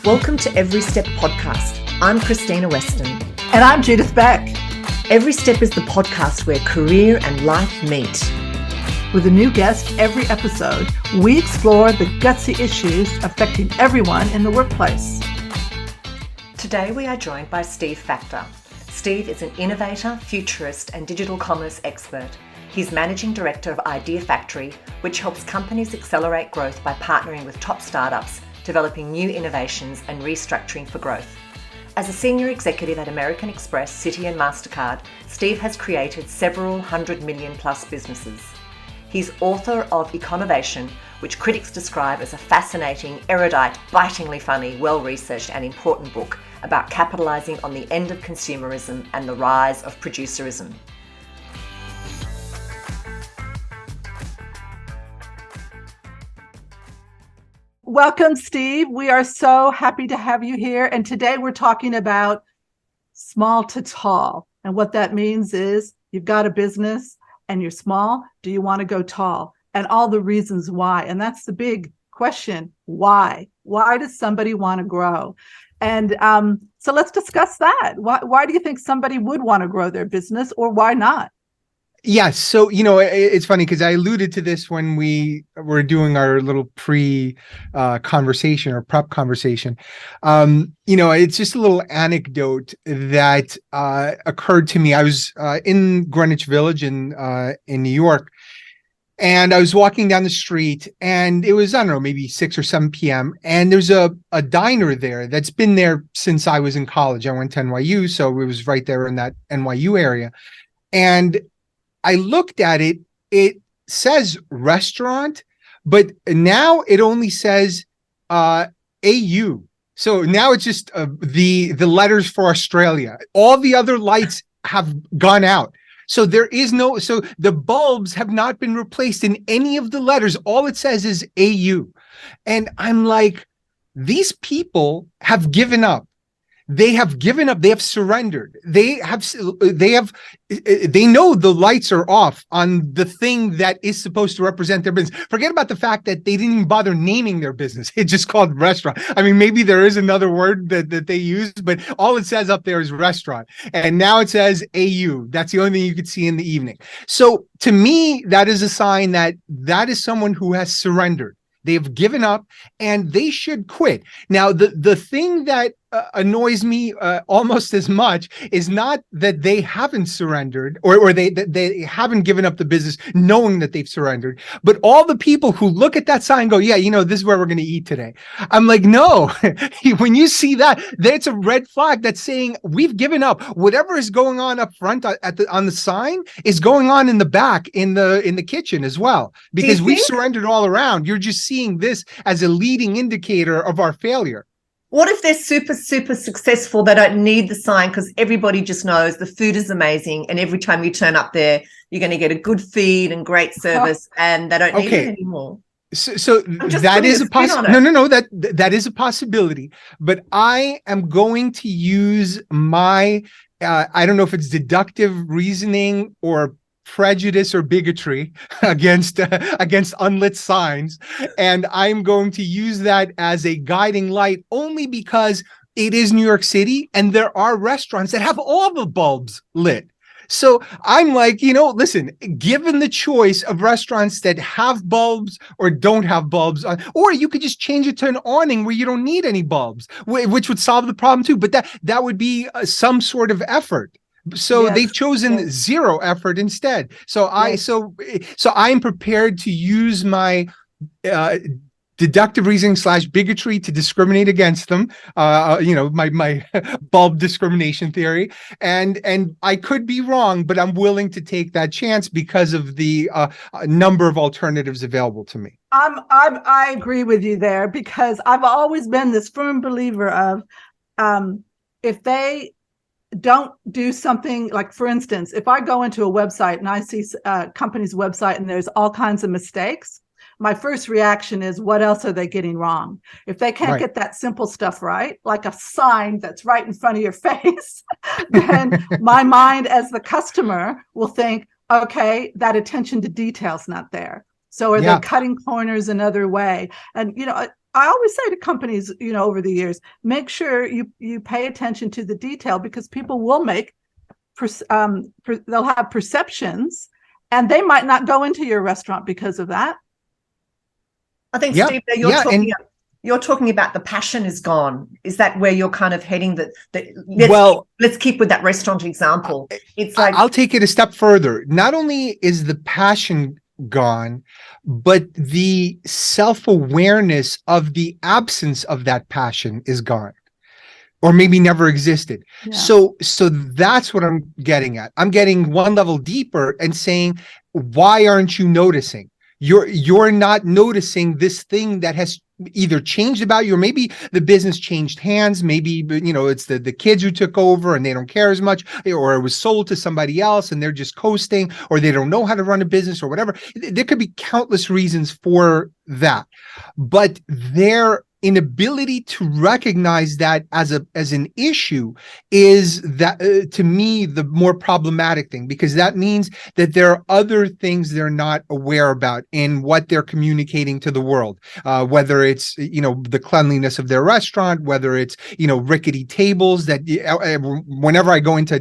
Welcome to Every Step podcast. I'm Krystyna Weston. And I'm Judith Beck. Every Step is the podcast where career and life meet. With a new guest every episode, we explore the gutsy issues affecting everyone in the workplace. Today we are joined by Steve Faktor. Steve is an innovator, futurist, and digital commerce expert. He's Managing Director of IdeaFaktory, which helps companies accelerate growth by partnering with top startups, developing new innovations and restructuring for growth. As a senior executive at American Express, Citi and MasterCard, Steve has created several 100 million plus businesses. He's author of Econovation, which critics describe as a fascinating, erudite, bitingly funny, well-researched and important book about capitalizing on the end of consumerism and the rise of producerism. Welcome, Steve. We are so happy to have you here. And today we're talking about small to tall. And what that means is you've got a business and you're small. Do you want to go tall? And all the reasons why. And that's the big question. Why? Why does somebody want to grow? And so let's discuss that. Why do you think somebody would want to grow their business, or why not? Yeah, so, it's funny because I alluded to this when we were doing our little conversation or prep conversation. It's just a little anecdote that occurred to me. I was in Greenwich Village in New York, and I was walking down the street, and it was, I don't know, maybe 6 or 7 p.m. And there's a diner there that's been there since I was in college. I went to NYU, so it was right there in that NYU area. And I looked at it, it says restaurant, but now it only says AU. So now it's just the letters for Australia. All the other lights have gone out. So so the bulbs have not been replaced in any of the letters. All it says is AU. And I'm like, these people have given up. They have given up. They have surrendered. They know the lights are off on the thing that is supposed to represent their business. Forget about the fact that they didn't even bother naming their business. It's just called restaurant. I mean, maybe there is another word that they use, but all it says up there is restaurant. And now it says AU. That's the only thing you could see in the evening. So to me, that is a sign that is someone who has surrendered. They've given up and they should quit. Now, the thing that annoys me almost as much is not that they haven't surrendered or they haven't given up the business knowing that they've surrendered, but all the people who look at that sign and go, yeah, this is where we're going to eat today. I'm like, no, when you see that, that's a red flag that's saying we've given up. Whatever is going on up front on the sign is going on in the back in the kitchen as well, because we've surrendered all around. You're just seeing this as a leading indicator of our failure. What if they're super, super successful? They don't need the sign because everybody just knows the food is amazing. And every time you turn up there, you're going to get a good feed and great service, and they don't need it anymore. So that is a possibility. No, that is a possibility. But I am going to use my, I don't know if it's deductive reasoning or prejudice or bigotry against unlit signs, and I'm going to use that as a guiding light only because it is New York City and there are restaurants that have all the bulbs lit. So I'm like, listen, given the choice of restaurants that have bulbs or don't have bulbs, or you could just change it to an awning where you don't need any bulbs, which would solve the problem too, but that would be some sort of effort. So they've chosen zero effort instead. So I'm prepared to use my deductive reasoning / bigotry to discriminate against them. My bulb discrimination theory, and I could be wrong, but I'm willing to take that chance because of the number of alternatives available to me. I agree with you there, because I've always been this firm believer of if they don't do something, like, for instance, if I go into a website and I see a company's website and there's all kinds of mistakes, my first reaction is, what else are they getting wrong? If they can't get that simple stuff right, like a sign that's right in front of your face, then my mind as the customer will think, okay, that attention to detail's not there. So are they cutting corners another way? And, I always say to companies, over the years, make sure you pay attention to the detail, because people will they'll have perceptions, and they might not go into your restaurant because of that. I think, Steve, you're talking about the passion is gone. Is that where you're kind of heading? Let's keep with that restaurant example. It's like, I'll take it a step further. Not only is the passion gone, but the self-awareness of the absence of that passion is gone, or maybe never existed. Yeah. So that's what I'm getting at. I'm getting one level deeper and saying, why aren't you noticing? You're not noticing this thing that has either changed about you, or maybe the business changed hands. Maybe, it's the kids who took over and they don't care as much, or it was sold to somebody else and they're just coasting, or they don't know how to run a business or whatever. There could be countless reasons for that, but their inability to recognize that as an issue is that to me the more problematic thing, because that means that there are other things they're not aware about in what they're communicating to the world, whether it's the cleanliness of their restaurant, whether it's rickety tables that whenever I go into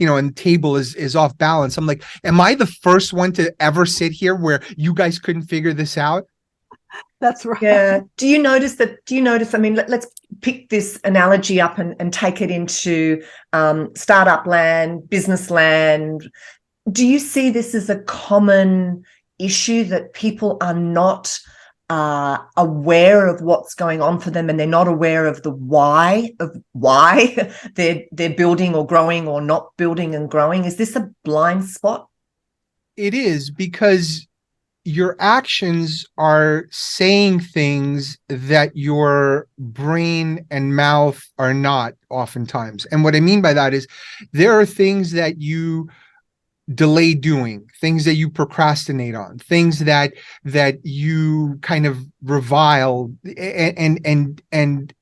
and table is off balance, I'm like, am I the first one to ever sit here where you guys couldn't figure this out? That's right. Yeah. Do you notice, I mean, let's pick this analogy up and take it into startup land, business land. Do you see this as a common issue, that people are not aware of what's going on for them, and they're not aware of the why they're building or growing or not building and growing? Is this a blind spot? It is, because your actions are saying things that your brain and mouth are not oftentimes. And what I mean by that is there are things that you delay doing, things that you procrastinate on, things that you kind of revile, and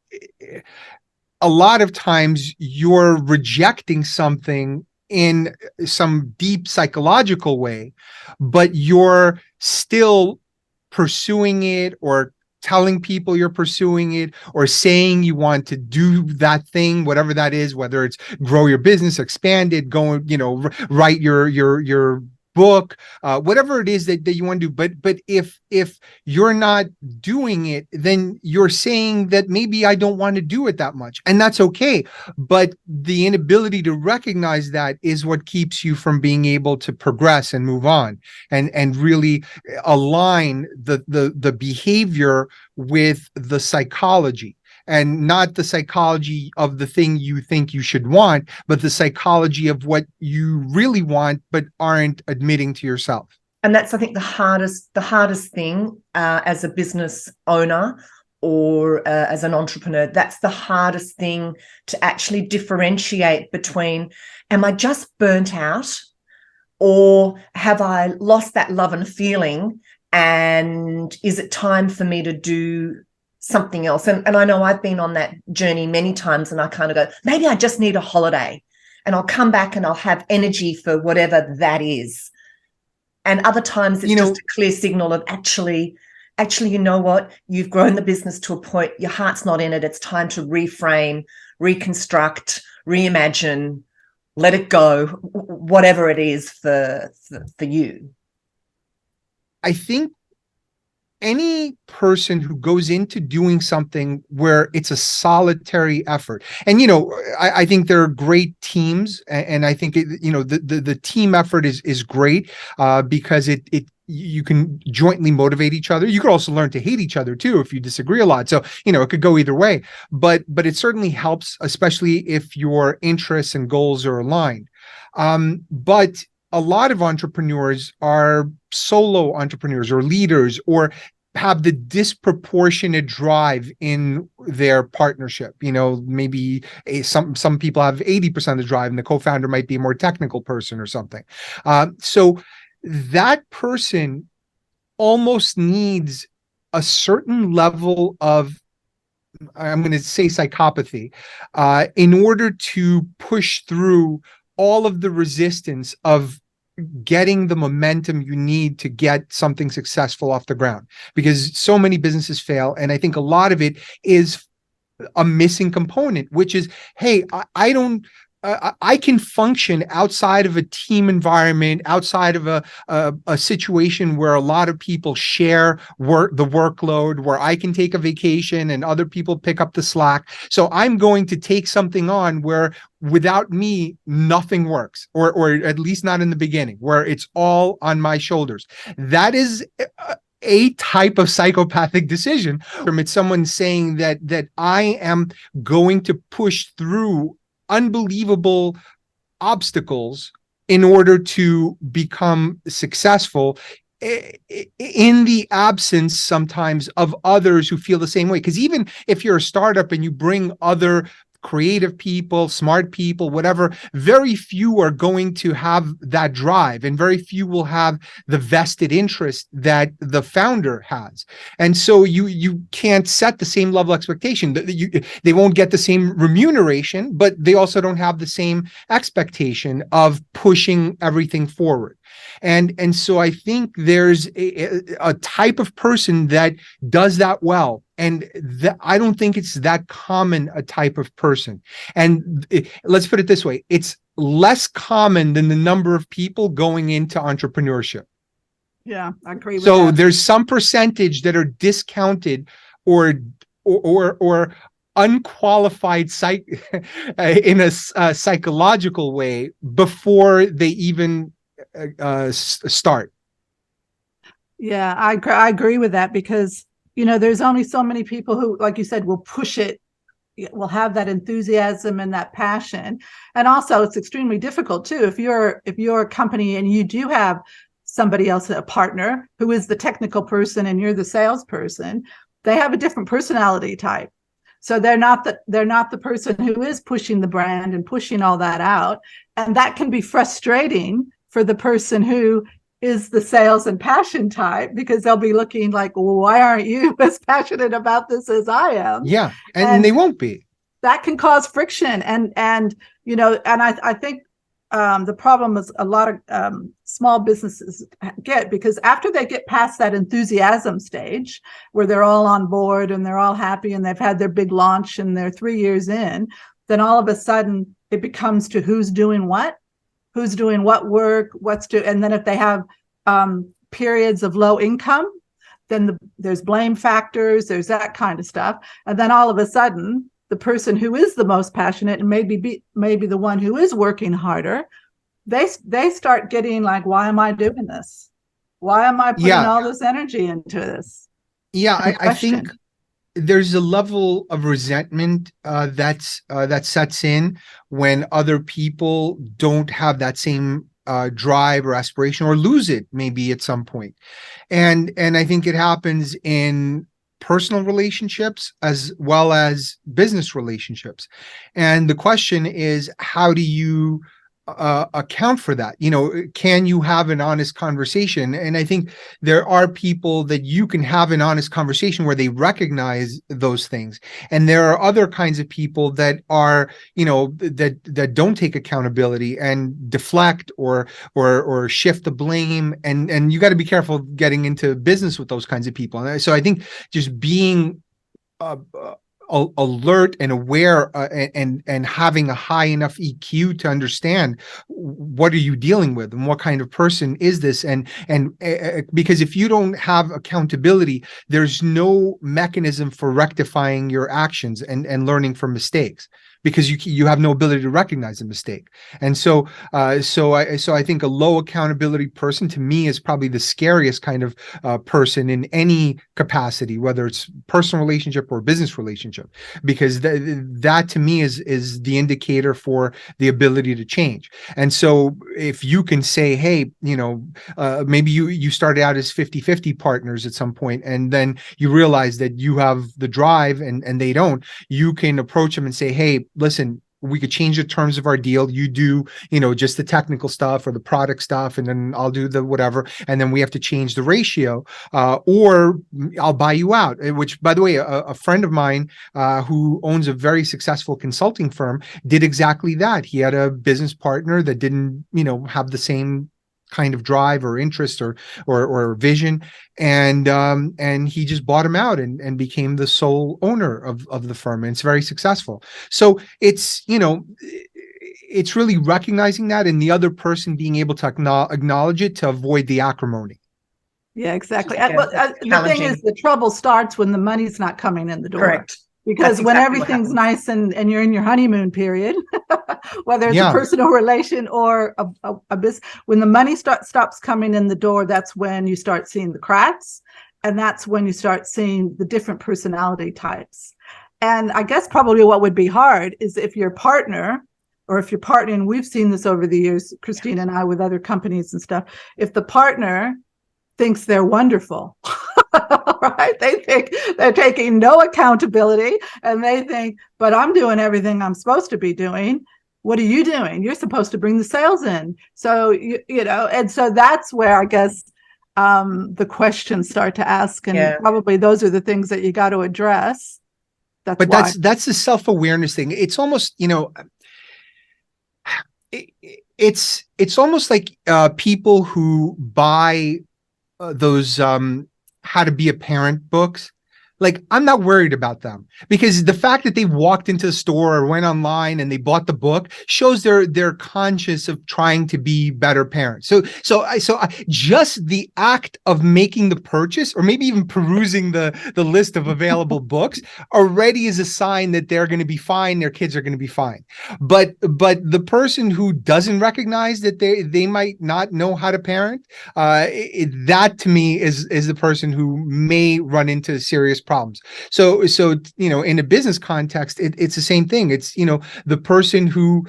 a lot of times you're rejecting something in some deep psychological way, but you're still pursuing it, or telling people you're pursuing it, or saying you want to do that thing, whatever that is, whether it's grow your business, expand it, go, write your book, whatever it is that you want to do. But if you're not doing it, then you're saying that maybe I don't want to do it that much, and that's okay. But the inability to recognize that is what keeps you from being able to progress and move on, and really align the behavior with the psychology. And not the psychology of the thing you think you should want, but the psychology of what you really want, but aren't admitting to yourself. And that's, I think, the hardest thing as a business owner or as an entrepreneur. That's the hardest thing, to actually differentiate between, am I just burnt out, or have I lost that love and feeling, and is it time for me to do something else? And I know I've been on that journey many times, and I kind of go, maybe I just need a holiday, and I'll come back and I'll have energy for whatever that is. And other times it's just a clear signal of actually, you know what, you've grown the business to a point, your heart's not in it. It's time to reframe, reconstruct, reimagine, let it go, whatever it is for you. I think any person who goes into doing something where it's a solitary effort, and I think there are great teams, and I think the team effort is great, because you can jointly motivate each other. You could also learn to hate each other too if you disagree a lot. So it could go either way, but it certainly helps, especially if your interests and goals are aligned. But a lot of entrepreneurs are solo entrepreneurs or leaders, or have the disproportionate drive in their partnership. Maybe some people have 80% of the drive, and the co-founder might be a more technical person or something. So that person almost needs a certain level of, I'm going to say, psychopathy, in order to push through all of the resistance of getting the momentum you need to get something successful off the ground, because so many businesses fail. And I think a lot of it is a missing component, which is, hey, I don't, I can function outside of a team environment, outside of a situation where a lot of people share the workload, where I can take a vacation and other people pick up the slack. So I'm going to take something on where without me, nothing works, or at least not in the beginning, where it's all on my shoulders. That is a type of psychopathic decision. It's someone saying that I am going to push through unbelievable obstacles in order to become successful, in the absence sometimes of others who feel the same way. Because even if you're a startup and you bring other creative people, smart people, whatever, very few are going to have that drive, and very few will have the vested interest that the founder has. And so you can't set the same level of expectation. They won't get the same remuneration, but they also don't have the same expectation of pushing everything forward. And so I think there's a type of person that does that well. And I don't think it's that common a type of person. And let's put it this way, it's less common than the number of people going into entrepreneurship. Yeah, I agree with so that. There's some percentage that are discounted or unqualified in a psychological way before they even start. Yeah, I agree with that, because there's only so many people who, like you said, will push it, will have that enthusiasm and that passion. And also it's extremely difficult too, if you're a company and you do have somebody else, a partner, who is the technical person and you're the salesperson, they have a different personality type. So they're not the person who is pushing the brand and pushing all that out. And that can be frustrating for the person who is the sales and passion type, because they'll be looking like, well, why aren't you as passionate about this as I am? Yeah, and they won't be. That can cause friction, and I think the problem is a lot of small businesses get, because after they get past that enthusiasm stage where they're all on board and they're all happy and they've had their big launch and they're 3 years in, then all of a sudden it becomes to who's doing what work, and then if they have periods of low income, then there's blame factors, there's that kind of stuff. And then all of a sudden, the person who is the most passionate and maybe the one who is working harder, they start getting like, why am I doing this? Why am I putting all this energy into this? Yeah, I think there's a level of resentment that sets in when other people don't have that same drive or aspiration, or lose it maybe at some point. And I think it happens in personal relationships as well as business relationships. And the question is, how do you account for that? Can you have an honest conversation? And I think there are people that you can have an honest conversation where they recognize those things, and there are other kinds of people that are that don't take accountability and deflect or shift the blame, and you got to be careful getting into business with those kinds of people. And so I think just being alert and aware and having a high enough EQ to understand what are you dealing with and what kind of person is this, and because if you don't have accountability, there's no mechanism for rectifying your actions and learning from mistakes, because you have no ability to recognize a mistake. And so I think a low accountability person, to me, is probably the scariest kind of person in any capacity, whether it's personal relationship or business relationship, because that to me is the indicator for the ability to change. And so if you can say, hey, maybe you started out as 50-50 partners at some point, and then you realize that you have the drive and they don't, you can approach them and say, hey, listen, we could change the terms of our deal. You do, just the technical stuff or the product stuff, and then I'll do the whatever. And then we have to change the ratio, or I'll buy you out. Which, by the way, a friend of mine who owns a very successful consulting firm did exactly that. He had a business partner that didn't, have the same kind of drive or interest or vision, and he just bought him out and became the sole owner of the firm, and it's very successful. So it's, it's really recognizing that, and the other person being able to acknowledge it to avoid the acrimony. Yeah, exactly. Yeah, the thing is, the trouble starts when the money's not coming in the door. Correct. Because That's when exactly everything's nice and you're in your honeymoon period, whether it's a personal relation or a business, when the money stops coming in the door, that's when you start seeing the cracks. And that's when you start seeing the different personality types. And I guess probably what would be hard is if your partner, or if you're partnering, we've seen this over the years, Krystyna and I, with other companies and stuff, if the partner thinks they're wonderful, right? They think they're taking no accountability, and they think, but I'm doing everything I'm supposed to be doing. What are you doing? You're supposed to bring the sales in. So, and so that's where I guess the questions start to ask, and probably those are the things that you got to address. That's the self-awareness thing. It's almost, it's almost like people who buy those how to be a parent books. Like, I'm not worried about them, because the fact that they walked into the store or went online and they bought the book shows they're conscious of trying to be better parents. So just the act of making the purchase, or maybe even perusing the list of available books, already is a sign that they're going to be fine. Their kids are going to be fine. But the person who doesn't recognize that they might not know how to parent, that to me is the person who may run into serious problems. So in a business context, it's the same thing. It's the person who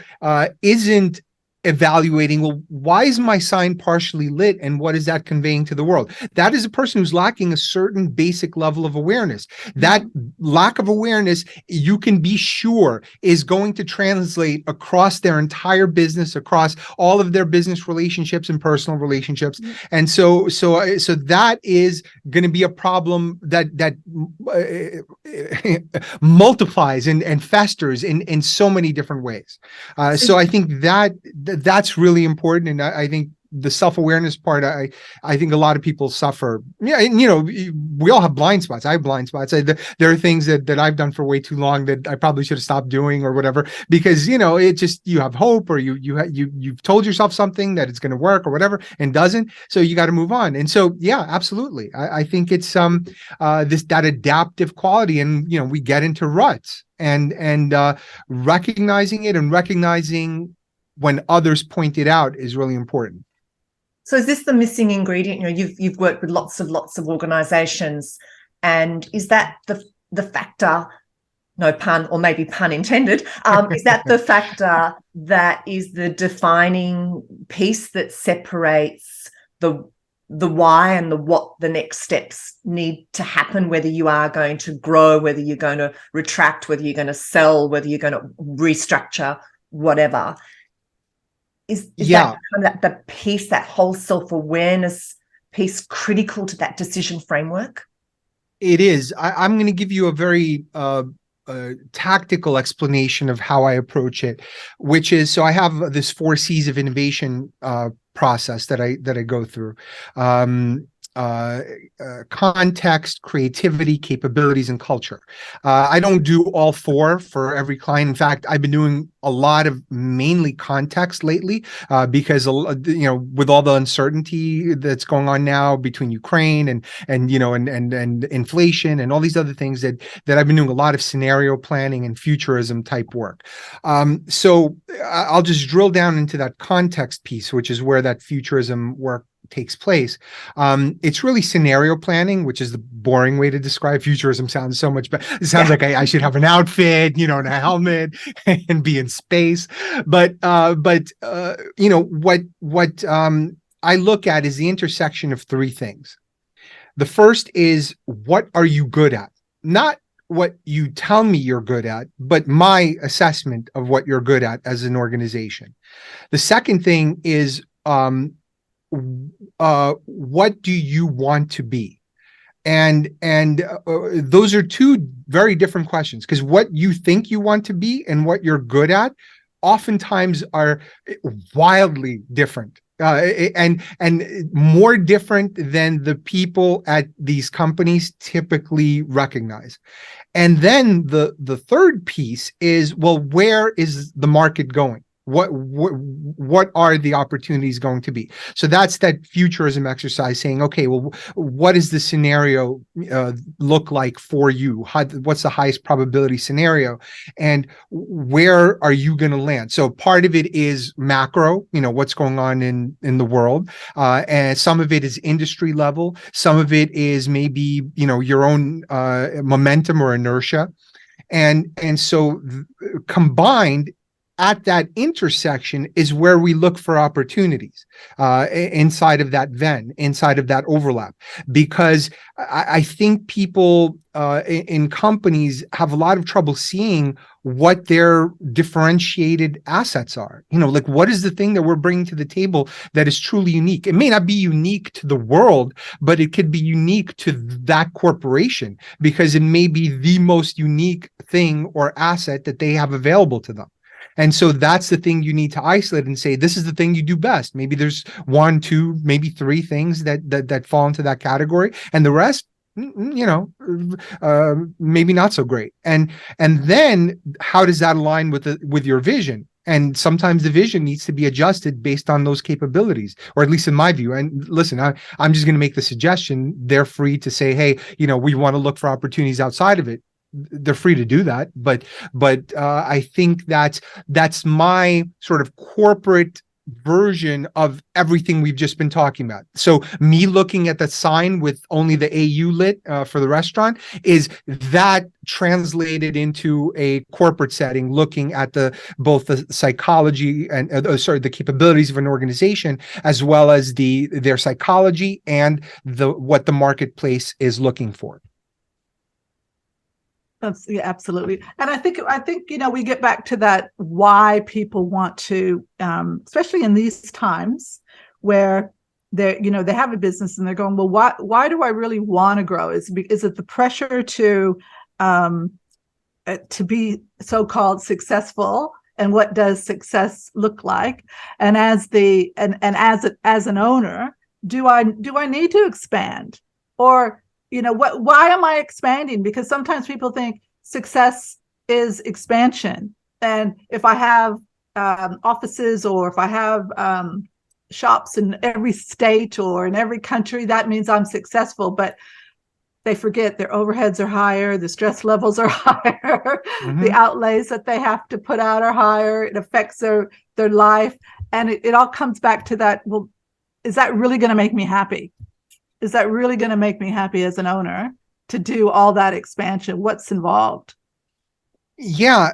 isn't evaluating, well, why is my sign partially lit, and what is that conveying to the world? That is a person who's lacking a certain basic level of awareness. That lack of awareness, you can be sure, is going to translate across their entire business, across all of their business relationships and personal relationships. And so that is going to be a problem that multiplies and festers in so many different ways. So I think that's really important. And I think the self-awareness part, I think a lot of people suffer. Yeah, and, we all have blind spots. I have blind spots. There are things that I've done for way too long that I probably should have stopped doing or whatever, because it just, you have hope, or you've told yourself something that it's going to work or whatever, and doesn't. So you got to move on. And so, yeah, absolutely. I think it's that adaptive quality, and we get into ruts, and recognizing it and recognizing when others point it out is really important. So is this the missing ingredient? You've worked with lots of organizations, and is that the factor, no pun, or maybe pun intended, is that the factor that is the defining piece that separates the why and the what the next steps need to happen, whether you are going to grow, whether you're going to retract, whether you're going to sell, whether you're going to restructure, whatever? Is that kind of the piece, that whole self-awareness piece, critical to that decision framework? It is. I'm going to give you a very tactical explanation of how I approach it, which is, so I have this 4 C's of innovation process that I go through. Context, creativity, capabilities, and culture. I don't do all 4 for every client. In fact, I've been doing a lot of mainly context lately, because with all the uncertainty that's going on now between Ukraine and inflation and all these other things, that I've been doing a lot of scenario planning and futurism type work. So I'll just drill down into that context piece, which is where that futurism work takes place. It's really scenario planning, which is the boring way to describe futurism. Sounds so much better. It sounds like I should have an outfit, and a helmet and be in space. But what I look at is the intersection of 3 things. The first is, what are you good at? Not what you tell me you're good at, but my assessment of what you're good at as an organization. The second thing is, what do you want to be? And those are 2 very different questions, because what you think you want to be and what you're good at oftentimes are wildly different. and more different than the people at these companies typically recognize. And then the third piece is, well, where is the market going? What are the opportunities going to be? So that's that futurism exercise, saying, okay, well, what does the scenario look like for you? What's the highest probability scenario, and where are you going to land? So part of it is macro, what's going on in the world, and some of it is industry level. Some of it is maybe your own momentum or inertia, and so combined at that intersection is where we look for opportunities inside of that Venn, inside of that overlap, because I think people in companies have a lot of trouble seeing what their differentiated assets are. Like, what is the thing that we're bringing to the table that is truly unique? It may not be unique to the world, but it could be unique to that corporation, because it may be the most unique thing or asset that they have available to them. And so that's the thing you need to isolate and say, this is the thing you do best. Maybe there's 1, 2, maybe 3 things that fall into that category, and the rest, maybe not so great. And then how does that align with your vision? And sometimes the vision needs to be adjusted based on those capabilities, or at least in my view. And listen, I'm just going to make the suggestion. They're free to say, hey, we want to look for opportunities outside of it. They're free to do that, but I think that's my sort of corporate version of everything we've just been talking about. So me looking at the sign with only the AU lit for the restaurant, is that translated into a corporate setting, looking at both the psychology and the capabilities of an organization, as well as their psychology and what the marketplace is looking for. Yeah, absolutely. And I think we get back to that, why people want to, especially in these times where they have a business and they're going, well, why do I really want to grow? Is it the pressure to be so-called successful, and what does success look like? And as an owner, do I need to expand, or why am I expanding? Because sometimes people think success is expansion. And if I have offices, or if I have shops in every state or in every country, that means I'm successful. But they forget their overheads are higher, the stress levels are higher, the outlays that they have to put out are higher. It affects their life. And it all comes back to that, well, is that really going to make me happy? Is that really going to make me happy as an owner to do all that expansion? What's involved? Yeah,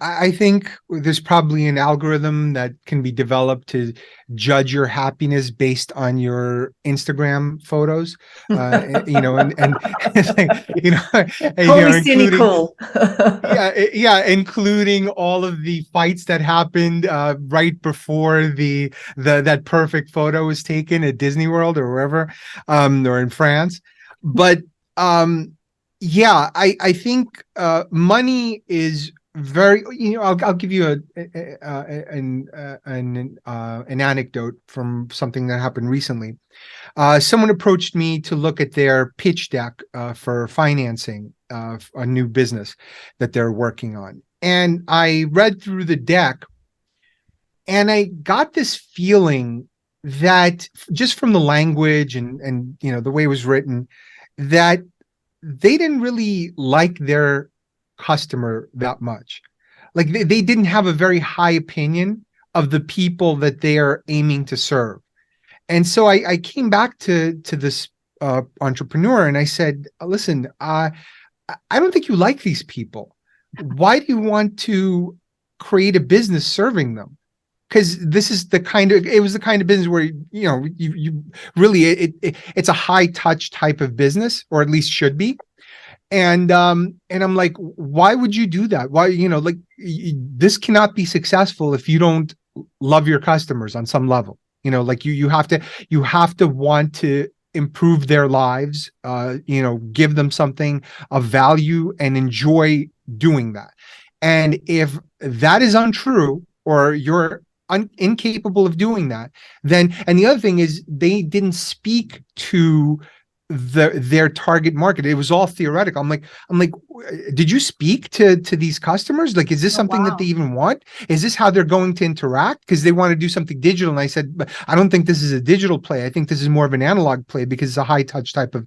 I think there's probably an algorithm that can be developed to judge your happiness based on your Instagram photos, and it's like, Totally cynical. Including all of the fights that happened right before that perfect photo was taken at Disney World or wherever, or in France, but yeah, I think money is very. I'll give you an anecdote from something that happened recently. Someone approached me to look at their pitch deck for financing a new business that they're working on, and I read through the deck, and I got this feeling that, just from the language and the way it was written, that they didn't really like their customer that much. Like they didn't have a very high opinion of the people that they are aiming to serve. And so I came back to this entrepreneur and I said, listen, I don't think you like these people. Why do you want to create a business serving them? Because this is it was the kind of business where you really it's a high touch type of business, or at least should be. And I'm like, why would you do that? Why, this cannot be successful if you don't love your customers on some level. You have to want to improve their lives, give them something of value and enjoy doing that. And if that is untrue, or you're incapable of doing that, then, and the other thing is they didn't speak to their target market. It was all theoretical. I'm like, did you speak to these customers? Like, is this something that they even want? Is this how they're going to interact? Because they want to do something digital. And I said, but I don't think this is a digital play. I think this is more of an analog play, because it's a high touch type of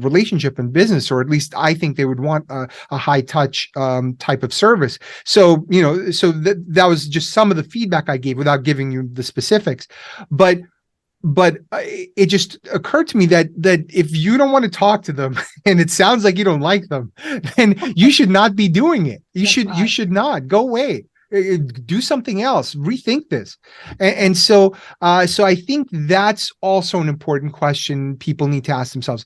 relationship in business, or at least I think they would want a high touch type of service. So, so that was just some of the feedback I gave without giving you the specifics. But it just occurred to me that if you don't want to talk to them and it sounds like you don't like them, then you should not be doing it. You should not go away. Do something else. Rethink this. And so I think that's also an important question people need to ask themselves.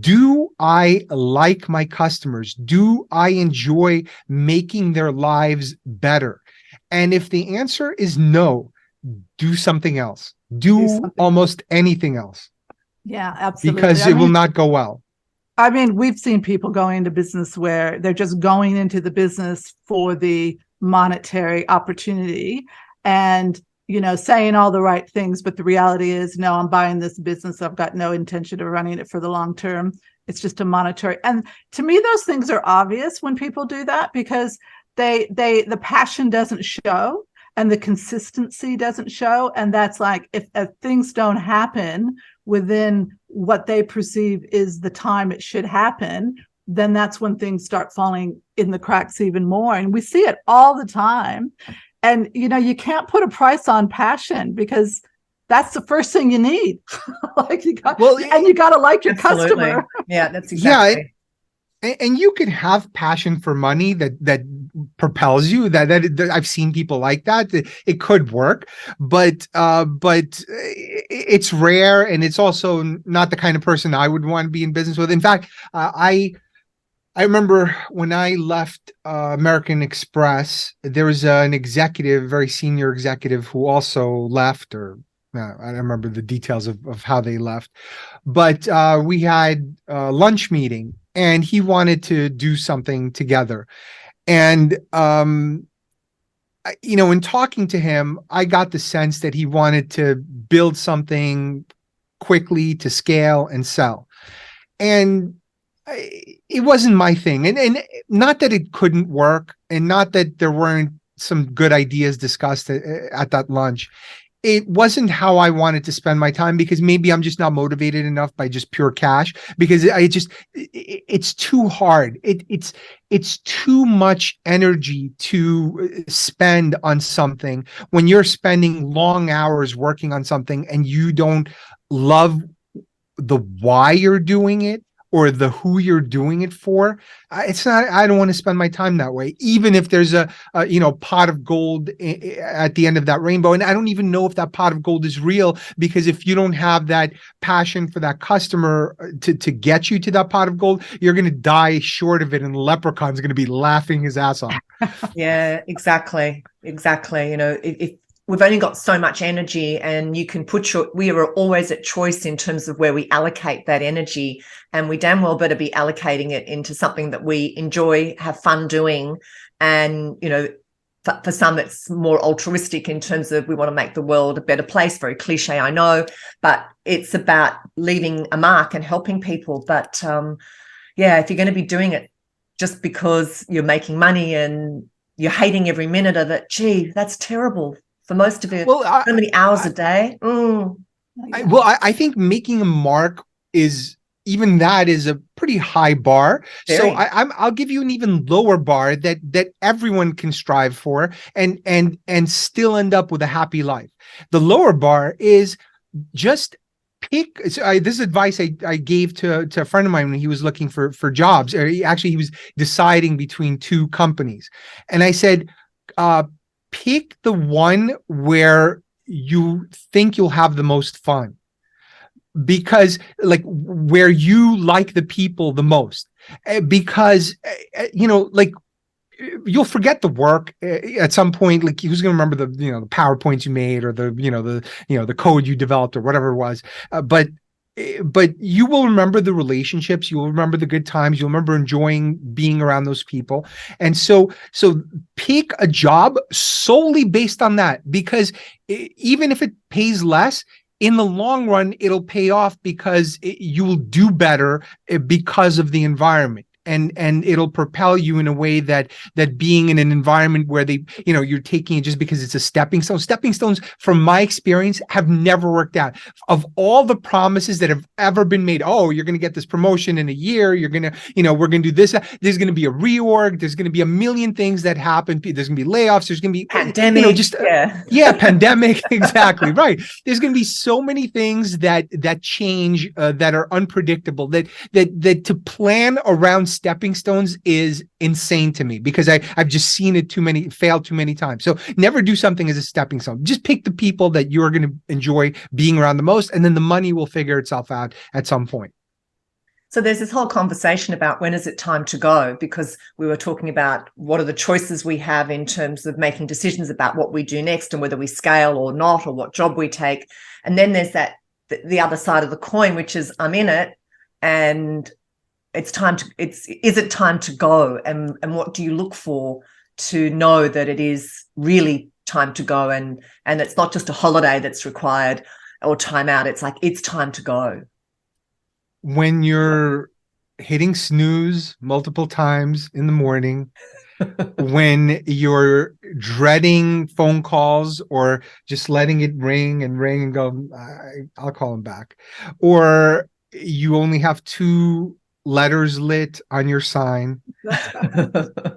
Do I like my customers? Do I enjoy making their lives better? And if the answer is no, do something else. Do almost anything else. Yeah, absolutely. Because it will not go well. I mean, we've seen people going into business where they're just going into the business for the monetary opportunity and, saying all the right things. But the reality is, no, I'm buying this business. I've got no intention of running it for the long term. It's just a monetary. And to me, those things are obvious when people do that, because the passion doesn't show. And the consistency doesn't show. And that's like, if things don't happen within what they perceive is the time it should happen, then that's when things start falling in the cracks even more. And we see it all the time. And, you can't put a price on passion, because that's the first thing you need. And you got to like your customer. Yeah, that's exactly. Yeah, and you can have passion for money that propels you. That I've seen people like that. It could work, but it's rare, and it's also not the kind of person I would want to be in business with. In fact, I remember when I left American Express, there was an executive, very senior executive, who also left, or I don't remember the details of how they left, but we had a lunch meeting, and he wanted to do something together. And, in talking to him, I got the sense that he wanted to build something quickly to scale and sell. And it wasn't my thing. And not that it couldn't work, and not that there weren't some good ideas discussed at that lunch. It wasn't how I wanted to spend my time, because maybe I'm just not motivated enough by just pure cash, because it's too hard. It's too much energy to spend on something when you're spending long hours working on something and you don't love the why you're doing it or the who you're doing it for. It's not, I don't want to spend my time that way, even if there's a pot of gold at the end of that rainbow. And I don't even know if that pot of gold is real, because if you don't have that passion for that customer to get you to that pot of gold, you're going to die short of it. And the leprechaun's going to be laughing his ass off. Yeah, exactly. If we've only got so much energy, and you can we are always at choice in terms of where we allocate that energy, and we damn well better be allocating it into something that we enjoy, have fun doing. And, for some, it's more altruistic in terms of we want to make the world a better place. Very cliche, I know, but it's about leaving a mark and helping people. But if you're going to be doing it just because you're making money and you're hating every minute of it, gee, that's terrible. For most of it, so many hours a day. I think making a mark is a pretty high bar. Very. So I'll give you an even lower bar that everyone can strive for and still end up with a happy life. The lower bar is just pick. This is advice I gave to a friend of mine when he was looking for jobs. He was deciding between two companies, and I said, pick the one where you think you'll have the most fun, because where you like the people the most, because you'll forget the work at some point. Like, who's going to remember the PowerPoints you made, or the code you developed, or whatever it was. But but you will remember the relationships, you will remember the good times, you'll remember enjoying being around those people. And so pick a job solely based on that, because even if it pays less, in the long run, it'll pay off because you will do better because of the environment. And it'll propel you in a way that being in an environment where you're taking it just because it's a stepping stone. Stepping stones, from my experience, have never worked out. Of all the promises that have ever been made, oh, you're going to get this promotion in a year, you're going to, we're going to do this. There's going to be a reorg. There's going to be a million things that happen. There's going to be layoffs. There's going to be pandemic. Pandemic. Exactly. Right. There's going to be so many things that change, that are unpredictable, that to plan around stepping stones is insane to me, because I've just seen it fail too many times. So never do something as a stepping stone. Just pick the people that you're going to enjoy being around the most, and then the money will figure itself out at some point. So there's this whole conversation about when is it time to go, because we were talking about what are the choices we have in terms of making decisions about what we do next and whether we scale or not, or what job we take. And then there's the other side of the coin, which is I'm in it and is it time to go? And what do you look for to know that it is really time to go, and it's not just a holiday that's required or time out. It's like, it's time to go. When you're hitting snooze multiple times in the morning, when you're dreading phone calls or just letting it ring and go, I'll call him back, or you only have 2 letters lit on your sign.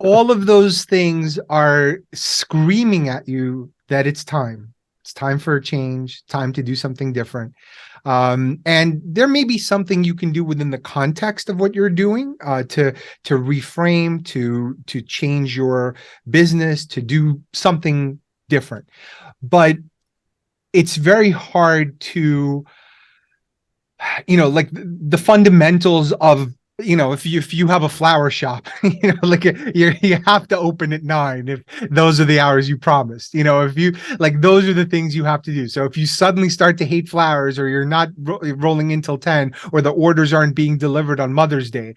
All of those things are screaming at you that it's time. It's time for a change, time to do something different. And there may be something you can do within the context of what you're doing, to reframe, to change your business, to do something different. But it's very hard to, like the fundamentals of, if you have a flower shop, like you have to open at 9 if those are the hours you promised. If you those are the things you have to do. So if you suddenly start to hate flowers, or you're not rolling in till 10, or the orders aren't being delivered on Mother's Day,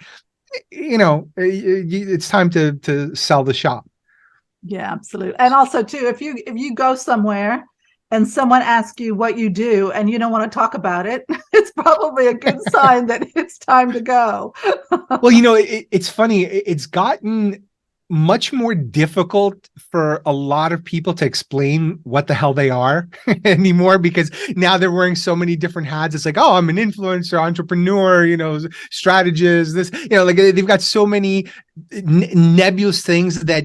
it's time to sell the shop. Yeah, absolutely. And also too, if you go somewhere and someone asks you what you do and you don't want to talk about it, it's probably a good sign that it's time to go. Well, it's funny. It's gotten much more difficult for a lot of people to explain what the hell they are anymore, because now they're wearing so many different hats. It's like, oh, I'm an influencer, entrepreneur, strategist, this, they've got so many nebulous things that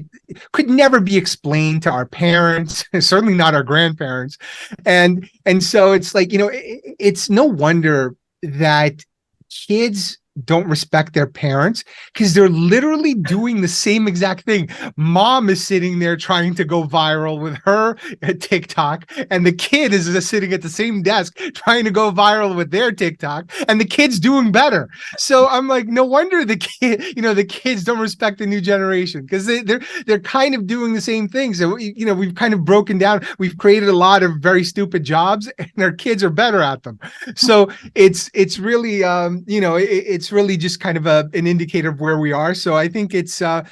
could never be explained to our parents, certainly not our grandparents. And so it's like, it's no wonder that kids don't respect their parents, because they're literally doing the same exact thing. Mom is sitting there trying to go viral with her TikTok, and the kid is just sitting at the same desk trying to go viral with their TikTok, and the kid's doing better. So I'm like, no wonder the kids don't respect the new generation, because they're kind of doing the same thing. So we've kind of broken down. We've created a lot of very stupid jobs, and our kids are better at them. So it's really it's really just kind of an indicator of where we are. So I think it's just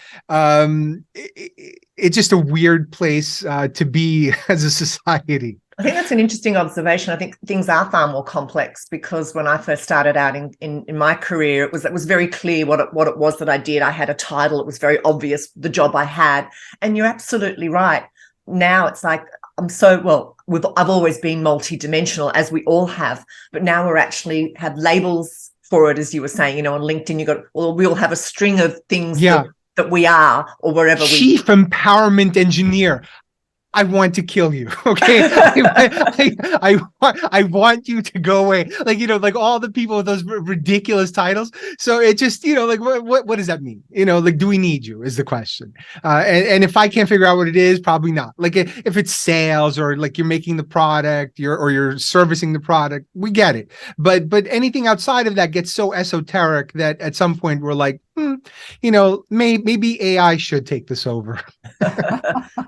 a weird place to be as a society. I think that's an interesting observation. I think things are far more complex, because when I first started out in my career, it was very clear what it was that I did. I had a title. It was very obvious the job I had. And you're absolutely right. Now it's like, I've always been multidimensional, as we all have, but now we're actually have labels for it, as you were saying, on LinkedIn, we all have a string of things that we are, or wherever Chief Empowerment Engineer. I want to kill you. Okay. I want you to go away. All the people with those ridiculous titles. So it just, what does that mean? Do we need you is the question. And if I can't figure out what it is, probably not. If it's sales, or you're making the product, you're servicing the product, we get it. But anything outside of that gets so esoteric that at some point we're like, maybe AI should take this over.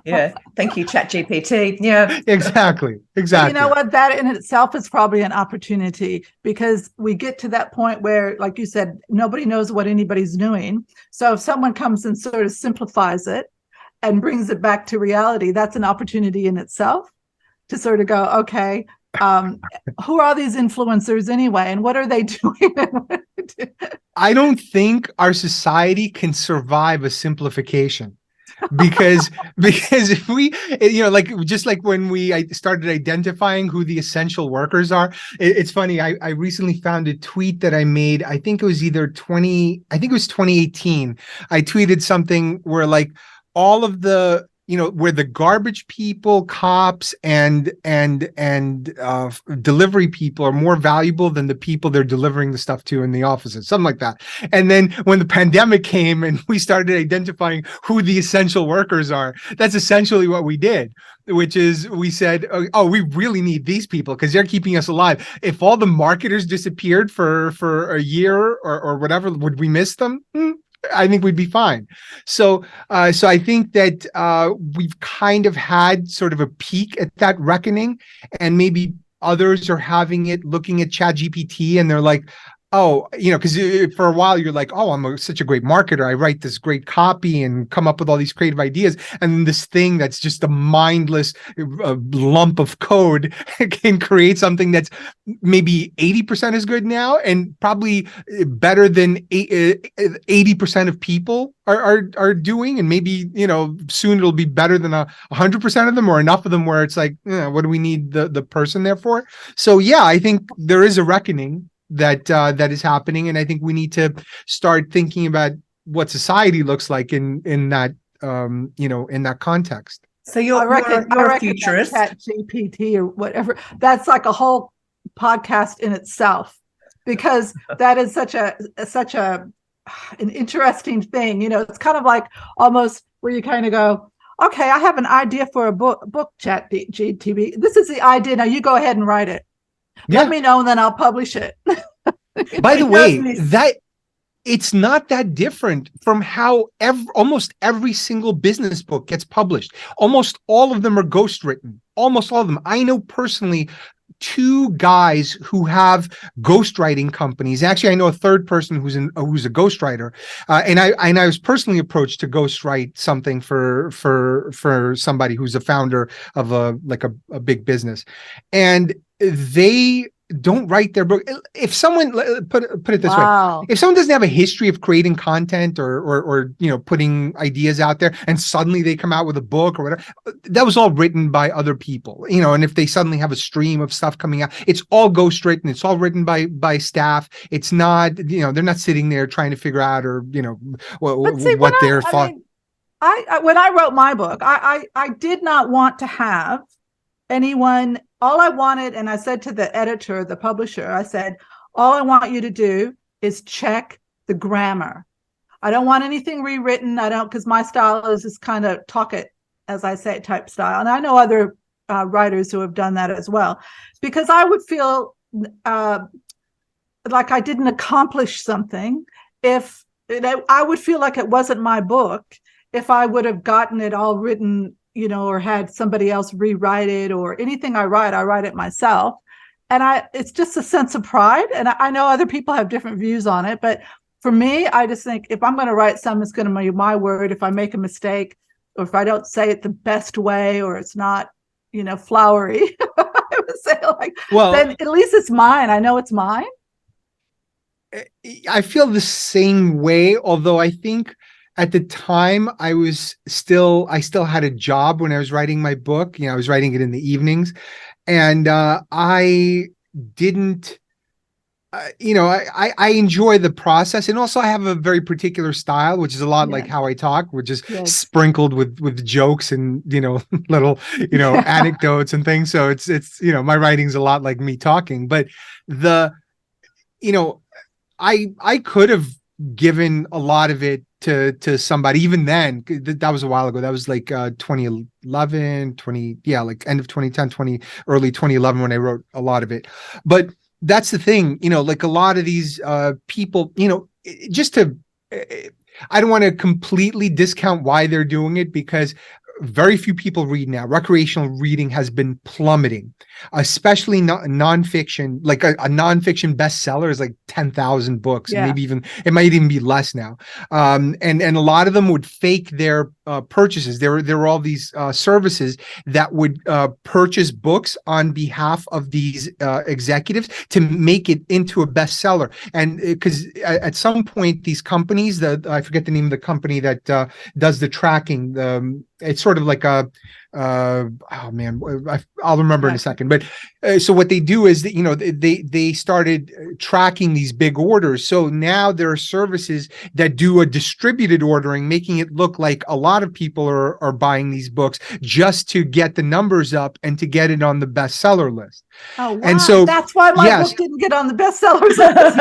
Yeah. Thank you, ChatGPT. Yeah. Exactly. But you know what? That in itself is probably an opportunity, because we get to that point where, like you said, nobody knows what anybody's doing. So if someone comes and sort of simplifies it and brings it back to reality, that's an opportunity in itself to sort of go, okay, who are these influencers anyway, and what are they doing? I don't think our society can survive a simplification. because if we, like, just like when I started identifying who the essential workers are, it's funny. I recently found a tweet that I made. I think it was 2018. I tweeted something where, like, all of the, where the garbage people, cops, and delivery people are more valuable than the people they're delivering the stuff to in the offices, something like that. And then when the pandemic came and we started identifying who the essential workers are, that's essentially what we did, which is we said, oh, we really need these people because they're keeping us alive. If all the marketers disappeared for a year or whatever, would we miss them? I think we'd be fine. So I think that we've kind of had sort of a peak at that reckoning, and maybe others are having it, looking at ChatGPT, and they're like, oh, because for a while you're like, oh, I'm such a great marketer. I write this great copy and come up with all these creative ideas. And this thing that's just a mindless lump of code can create something that's maybe 80% as good now, and probably better than 80% of people are doing. And maybe, soon it'll be better than 100% of them, or enough of them where it's like, what do we need the person there for? So yeah, I think there is a reckoning that is happening, and I think we need to start thinking about what society looks like in that in that context. So you're a futurist. ChatGPT or whatever, that's like a whole podcast in itself, because that is such an interesting thing. It's kind of like almost where you kind of go, okay, I have an idea for a book, ChatGPT. This is the idea. Now you go ahead and write it. Yeah. Let me know, and then I'll publish it. By the way, that it's not that different from how almost every single business book gets published. Almost all of them are ghostwritten. Almost all of them. I know personally 2 guys who have ghostwriting companies. Actually, I know a third person who's a ghostwriter, and I was personally approached to ghostwrite something for somebody who's a founder of a big business, and they don't write their book. If someone, put it this way, if someone doesn't have a history of creating content or putting ideas out there, and suddenly they come out with a book or whatever, that was all written by other people, and if they suddenly have a stream of stuff coming out, it's all ghostwritten. It's all written by staff. It's not, they're not sitting there trying to figure out what their thought. When I wrote my book, I did not want to have anyone. All I wanted, and I said to the editor, the publisher, I said, all I want you to do is check the grammar. I don't want anything rewritten. Because my style is this kind of talk it as I say type style. And I know other writers who have done that as well, because I would feel like I didn't accomplish something if I would feel like it wasn't my book if I would have gotten it all written, or had somebody else rewrite it, or anything I write it myself. And it's just a sense of pride. And I know other people have different views on it, but for me, I just think if I'm going to write something, it's going to be my word. If I make a mistake, or if I don't say it the best way, or it's not, flowery, I would say then at least it's mine. I know it's mine. I feel the same way, although I think at the time I still had a job when I was writing my book. I was writing it in the evenings, and I didn't, I enjoy the process. And also I have a very particular style, which is a lot like how I talk, which is sprinkled with jokes and, little, anecdotes and things. So it's, my writing's a lot like me talking, but I could have given a lot of it to somebody. Even then, that was a while ago. That was like 2011, end of 2010, early 2011 when I wrote a lot of it. But that's the thing, like a lot of these people, just to I don't want to completely discount why they're doing it, because very few people read now. Recreational reading has been plummeting, especially nonfiction. Like a nonfiction bestseller is like 10,000 books, and maybe even it might even be less now. And a lot of them would fake their purchases. There were all these services that would purchase books on behalf of these executives to make it into a bestseller. And because at some point, these companies, I forget the name of the company that does the tracking. It's sort of like a oh man, I'll remember in a second. But so what they do is that, you know, they started tracking these big orders. So now there are services that do a distributed ordering, making it look like a lot of people are buying these books just to get the numbers up and to get it on the bestseller list. Oh, wow. And so that's why my book didn't get on the bestsellers list.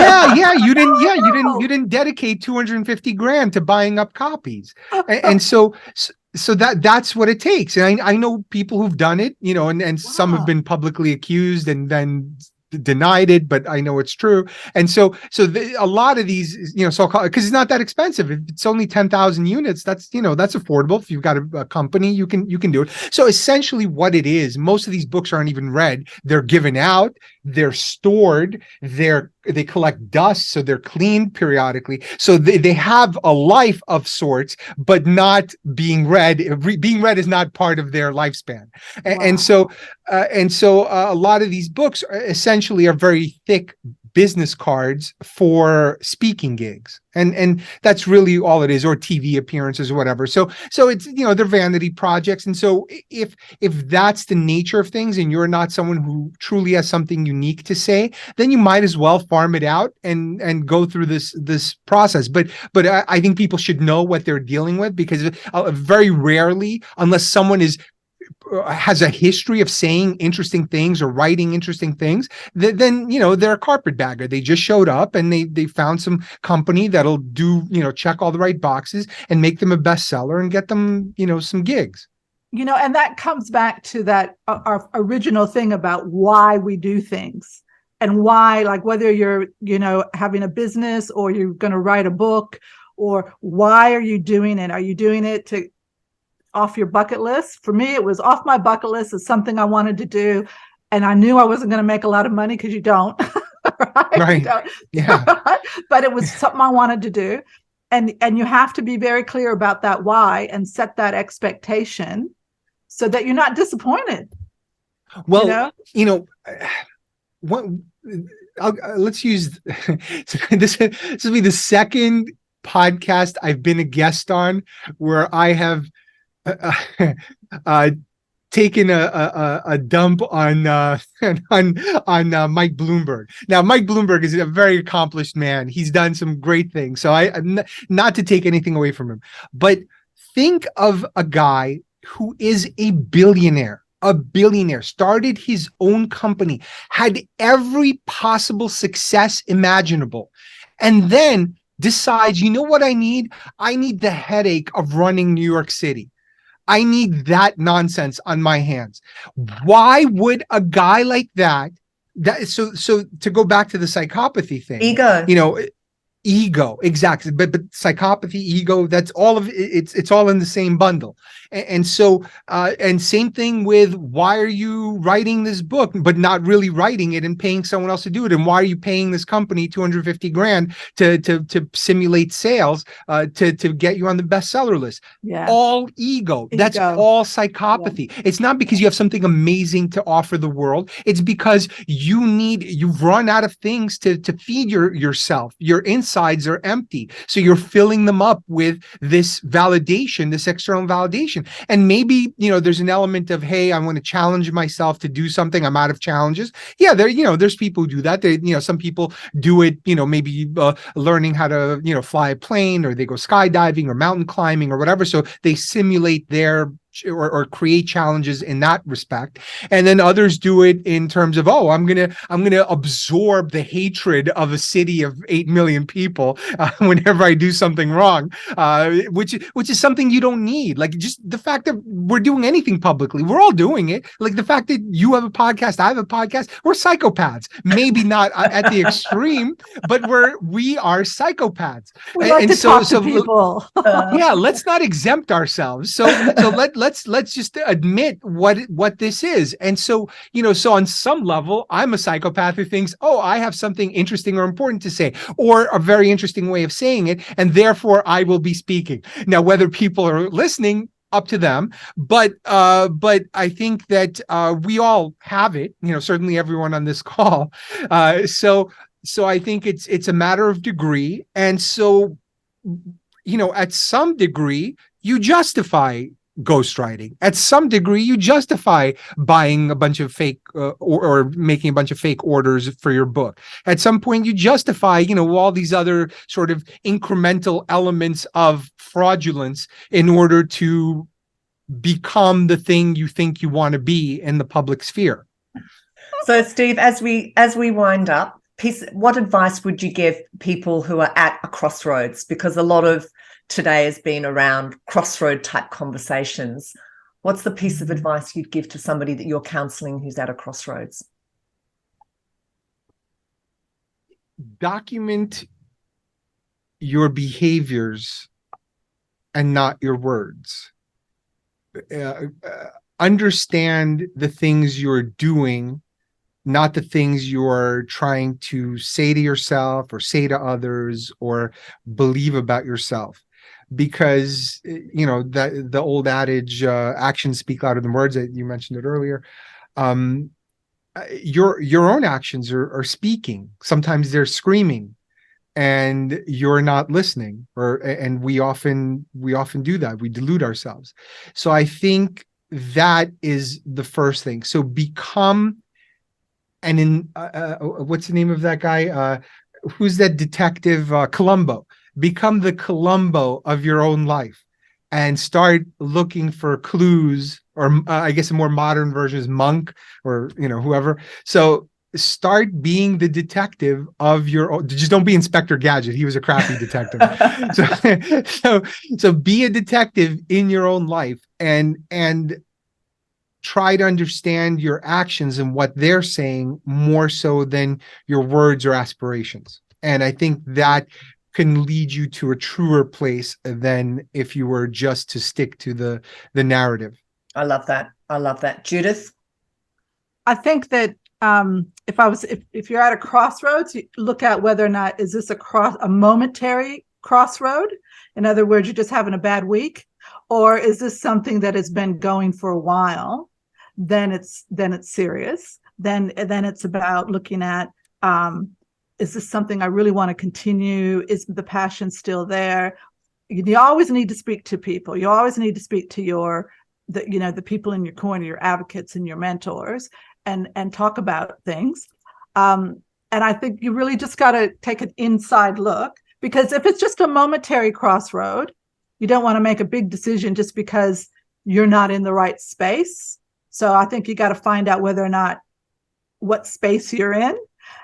you didn't dedicate 250 grand to buying up copies. And so that's what it takes. And I know people who've done it, you know, and some have been publicly accused and then denied it, but I know it's true. And so a lot of these, you know, so-called, because it's not that expensive. If it's only 10,000 units, that's, you know, that's affordable. If you've got a company, you can do it. So essentially what it is, most of these books aren't even read. They're given out, they're stored, they collect dust, so they're cleaned periodically. So they have a life of sorts, but not being read. Being read is not part of their lifespan. Wow. And so a lot of these books essentially are very thick business cards for speaking gigs. And that's really all it is, or TV appearances or whatever. So it's, you know, they're vanity projects. And so if that's the nature of things and you're not someone who truly has something unique to say, then you might as well farm it out and go through this process. But I think people should know what they're dealing with, because very rarely, unless someone has a history of saying interesting things or writing interesting things, then, you know, they're a carpetbagger. They just showed up and they found some company that'll do, you know, check all the right boxes and make them a bestseller and get them, you know, some gigs. You know, and that comes back to that our original thing about why we do things, and why, like, whether you're, you know, having a business or you're going to write a book, or why are you doing it? Are you doing it to off your bucket list? For me, it was off my bucket list. It's something I wanted to do, and I knew I wasn't going to make a lot of money, because you don't, right? You don't. Yeah. But it was something I wanted to do, and you have to be very clear about that why, and set that expectation so that you're not disappointed. Well, you know, let's use this will be the second podcast I've been a guest on where I have taken a dump on Mike Bloomberg. Now, Mike Bloomberg is a very accomplished man. He's done some great things. So I'm not to take anything away from him, but think of a guy who is a billionaire, started his own company, had every possible success imaginable, and then decides, you know what I need? I need the headache of running New York City. I need that nonsense on my hands. Why would a guy like that so to go back to the psychopathy thing, ego, you know, ego, exactly. But psychopathy, ego, that's all of it. It's all in the same bundle. And so, and same thing with, why are you writing this book, but not really writing it and paying someone else to do it? And why are you paying this company 250 grand to simulate sales, to get you on the bestseller list? Yeah. All ego. That's all psychopathy. Yeah. It's not because you have something amazing to offer the world. It's because you've run out of things to feed yourself. Your insides are empty. So you're filling them up with this validation, this external validation. And maybe, you know, there's an element of, hey, I want to challenge myself to do something. I'm out of challenges. Yeah, there's people who do that. Some people do it, maybe learning how to, fly a plane, or they go skydiving or mountain climbing or whatever. So they simulate their or create challenges in that respect. And then others do it in terms of, oh, I'm gonna absorb the hatred of a city of 8 million people whenever I do something wrong, which is something you don't need. Like, just the fact that we're doing anything publicly, we're all doing it. Like the fact that you have a podcast, I have a podcast, we're psychopaths. Maybe not at the extreme, but we are psychopaths. We like to talk to people. Yeah, let's not exempt ourselves. So let's just admit what this is. And so, so on some level, I'm a psychopath who thinks, oh, I have something interesting or important to say, or a very interesting way of saying it, and therefore I will be speaking. Now, whether people are listening, up to them, but I think that we all have it. Certainly everyone on this call. So I think it's a matter of degree, and so at some degree you justify ghostwriting. At some degree, you justify buying a bunch of fake or making a bunch of fake orders for your book. At some point, you justify, all these other sort of incremental elements of fraudulence in order to become the thing you think you want to be in the public sphere. So, Steve, as we wind up, what advice would you give people who are at a crossroads? Because a lot of today has been around crossroad type conversations. What's the piece of advice you'd give to somebody that you're counseling who's at a crossroads? Document your behaviors and not your words. Understand the things you're doing, not the things you're trying to say to yourself or say to others or believe about yourself. Because that the old adage, actions speak louder than words, that you mentioned it earlier. Your own actions are speaking. Sometimes they're screaming, and you're not listening. And we often do that. We delude ourselves. So I think that is the first thing. So become what's the name of that guy? Who's that detective? Columbo. Become the Columbo of your own life and start looking for clues, or I guess a more modern version is Monk, or whoever. So start being the detective of your own. Just don't be Inspector Gadget. He was a crappy detective. So be a detective in your own life and try to understand your actions and what they're saying more so than your words or aspirations. And I think that can lead you to a truer place than if you were just to stick to the narrative. I love that. Judith? I think that if you're at a crossroads, you look at whether or not is this a momentary crossroad. In other words, you're just having a bad week, or is this something that has been going for a while? Then it's serious. Then it's about looking at, is this something I really want to continue? Is the passion still there? You always need to speak to people. You always need to speak to the people in your corner, your advocates and your mentors, and talk about things. And I think you really just got to take an inside look, because if it's just a momentary crossroad, you don't want to make a big decision just because you're not in the right space. So I think you got to find out whether or not what space you're in,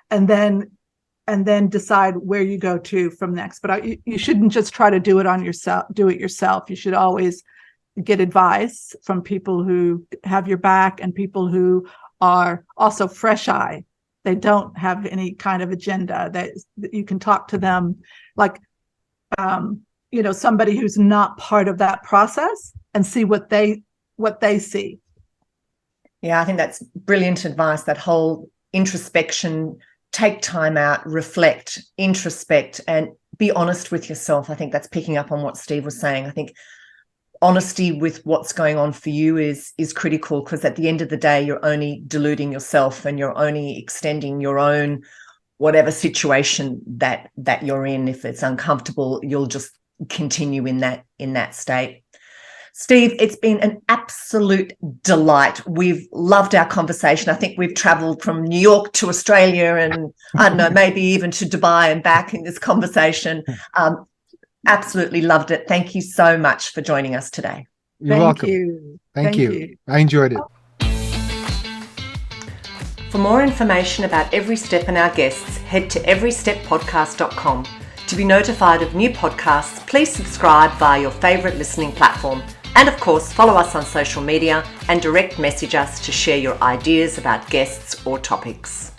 and then decide where you go to from next. But you shouldn't just try to do it yourself. You should always get advice from people who have your back and people who are also fresh eye. They don't have any kind of agenda, that you can talk to them like, somebody who's not part of that process and see what they see. Yeah, I think that's brilliant advice, that whole introspection. Take time out, reflect, introspect, and be honest with yourself. I think that's picking up on what Steve was saying. I think honesty with what's going on for you is critical, because at the end of the day, you're only deluding yourself and you're only extending your own whatever situation that you're in. If it's uncomfortable, you'll just continue in that state. Steve, it's been an absolute delight. We've loved our conversation. I think we've traveled from New York to Australia and, I don't know, maybe even to Dubai and back in this conversation. Absolutely loved it. Thank you so much for joining us today. You're welcome. Thank you. I enjoyed it. For more information about Every Step and our guests, head to everysteppodcast.com. To be notified of new podcasts, please subscribe via your favourite listening platform. And of course, follow us on social media and direct message us to share your ideas about guests or topics.